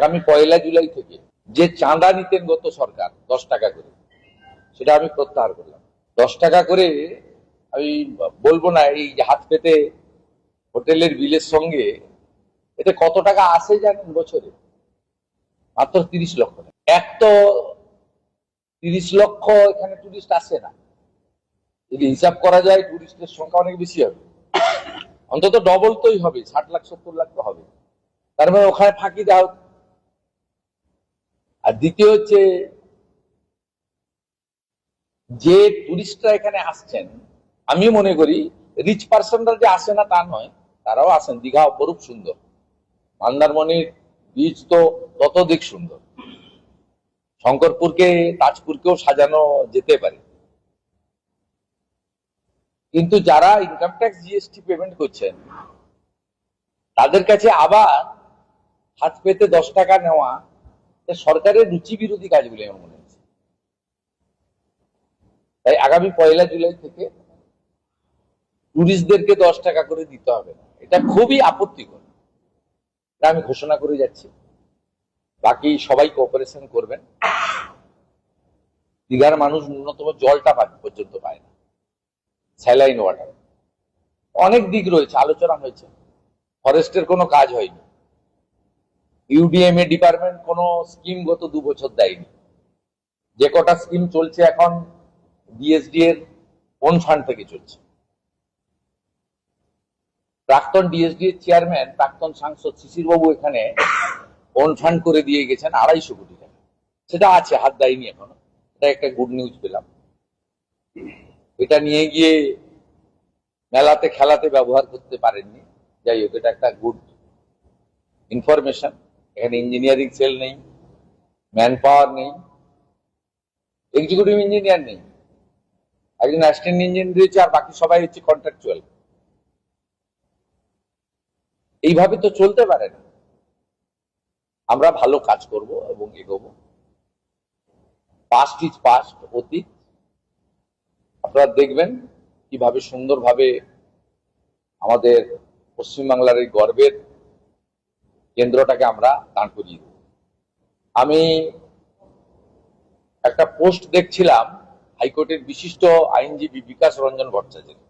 আগামী 1 জুলাই থেকে যে চাঁদা নিতেন গত সরকার 10 টাকা করে, সেটা আমি প্রত্যাহার করলাম। 10 টাকা করে আমি বলবো না, এই হাত পেতে হোটেলের বিলের সঙ্গে এতে কত টাকা আসে জানেন বছরে? মাত্র 30 লক্ষ টাকা। এক তো 30 লক্ষ এখানে টুরিস্ট আসে না, যদি হিসাব করা যায় টুরিস্টের সংখ্যা অনেক বেশি হবে, অন্তত ডবল তোই হবে, 60 লাখ 70 লাখ তো হবে। তার মানে ওখানে ফাঁকি দাও। আর দ্বিতীয় হচ্ছে, যে টুরিস্টরা এখানে আসছেন, আমি মনে করি রিচ পার্সনরা যে আসে না তা নয়, তারাও আসেন। দীঘা অপরূপ সুন্দর, মন্দারমণির বীচ তো ততোধিক সুন্দর, শঙ্করপুরকে তাজপুরকেও সাজানো যেতে পারে। কিন্তু যারা ইনকাম ট্যাক্স জিএসটি পেমেন্ট করছেন, তাদের কাছে আবার হাত পেতে 10 টাকা নেওয়া সরকারের রুচি বিরোধী কাজ বলে আমার মনে হচ্ছে। তাই আগামী 1 জুলাই থেকে টুরিস্টদেরকে 10 টাকা করে দিতে হবে না, এটা খুবই আপত্তিকর। এটা আমি ঘোষণা করে যাচ্ছি, বাকি সবাই কোঅপারেশন করবেন। দীঘার মানুষ ন্যূনতম জলটা পর্যন্ত পায় না, স্যালাইন ওয়াটার। অনেক দিক রয়েছে, আলোচনা হয়েছে, ফরেস্টের কোনো কাজ হয়নি, ইউডিএমএ ডিপার্টমেন্ট কোনো স্কিম গত 2 বছর দেয়নি। যে কটা স্কিম চলছে এখন বিএসডি এর কোন ফান্ড থেকে চলছে? প্রাক্তন ডিএসডি এর চেয়ারম্যান, প্রাক্তন সাংসদ শিশির বাবু এখানে কোন ফান্ড করে দিয়ে গেছেন 250 কোটি টাকা, সেটা আছে, হাত দেয়নি এখনো। এটা একটা গুড নিউজ পেলাম। এটা নিয়ে গিয়ে মেলাতে খেলাতে ব্যবহার করতে পারেননি, যাই হোক, এটা একটা গুড ইনফরমেশন। এখানে ইঞ্জিনিয়ারিং সেল নেই, ম্যান পাওয়ার নেই, এক্সিকিউটিভ ইঞ্জিনিয়ার নেই, একজন অ্যাসিস্ট্যান্ট ইঞ্জিনিয়ার রয়েছে, আর বাকি সবাই হচ্ছে কন্ট্রাকচুয়াল। এইভাবে তো চলতে পারে না। আমরা ভালো কাজ করব এবং এগোবো। পাস্ট ইজ পাস্ট, অতীত। আপনারা দেখবেন কিভাবে সুন্দরভাবে আমাদের পশ্চিমবাংলার এই গর্বের কেন্দ্রটাকে আমরা দাঁড় করিয়ে দেব। আমি একটা পোস্ট দেখছিলাম হাইকোর্টের বিশিষ্ট আইনজীবী বিকাশ রঞ্জন ভট্টাচার্য।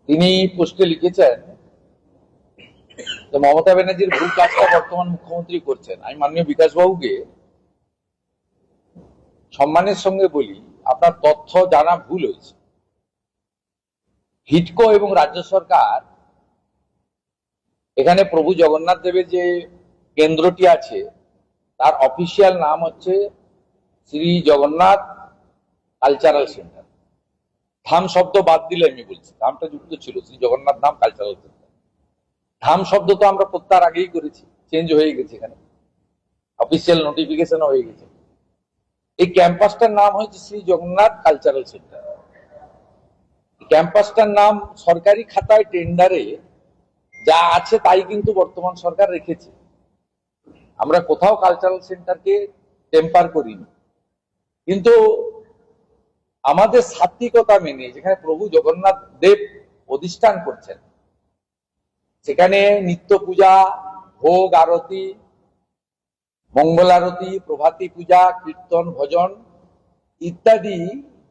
তিনি পোস্টে লিখেছেন যে মমতা ব্যানার্জির ভুল কাজটা বর্তমান মুখ্যমন্ত্রী করছেন। আমি মাননীয় বিকাশ বাবুকে সম্মানের সঙ্গে বলি, আপনার তথ্য জানা ভুল হয়েছে। হিডকো এবং রাজ্য সরকার এখানে প্রভু জগন্নাথ দেবের যে কেন্দ্রটি আছে, তার অফিসিয়াল নাম হচ্ছে শ্রী জগন্নাথ কালচারাল সেন্টার। ধাম শব্দ বাদ দিলে আমি বলছি, ধামটা যুক্ত ছিল, শ্রী জগন্নাথ ধাম কালচারাল সেন্টার। ধাম শব্দ তো আমরা প্রত্যাহার আগেই করেছি, চেঞ্জ হয়ে গেছে, এখানে অফিসিয়াল নোটিফিকেশনও হয়ে গেছে। এই ক্যাম্পাসটার নাম হচ্ছে শ্রী জগন্নাথ কালচারাল সেন্টার। ক্যাম্পাসটার নাম সরকারি খাতায় টেন্ডারে যা আছে তাই কিন্তু বর্তমান সরকার রেখেছে। আমরা কোথাও কালচারাল সেন্টারকে টেম্পার করিনি, কিন্তু আমাদের সাত্বিকতা মেনে যেখানে প্রভু জগন্নাথ দেব অধিষ্ঠান করছেন, সেখানে নিত্য পূজা, ভোগ আরতি, মঙ্গল আরতি, প্রভাতী পূজা, কীর্তন, ভজন ইত্যাদি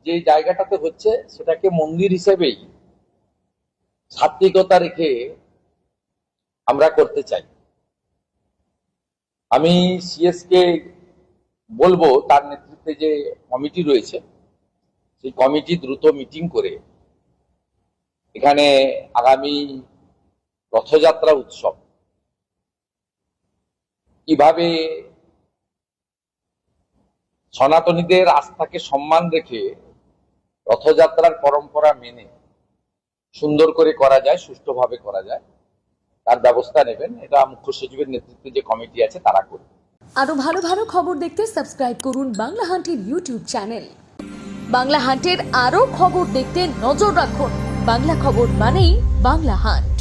যে জায়গাটাতে হচ্ছে, সেটাকে মন্দির হিসেবেই সাত্বিকতা রেখে আমরা করতে চাই। আমি সিএসকে বলবো, তার নেতৃত্বে যে কমিটি রয়েছে, সেই কমিটি দ্রুত মিটিং করে এখানে আগামী রথযাত্রা উৎসব কিভাবে সনাতনীদের আস্থাকে সম্মান রেখে রথযাত্রার পরম্পরা মেনে সুন্দর করে করা যায়, সুষ্ঠুভাবে করা যায়, তার ব্যবস্থা নেবেন। এটা মুখ্য সচিবের নেতৃত্বে যে কমিটি আছে তারা করবে। আরো ভালো ভালো খবর দেখতে সাবস্ক্রাইব করুন বাংলা হান্টের ইউটিউব চ্যানেল। বাংলা হান্টের আরো খবর দেখতে নজর রাখুন। বাংলা খবর মানেই বাংলা হান্ট।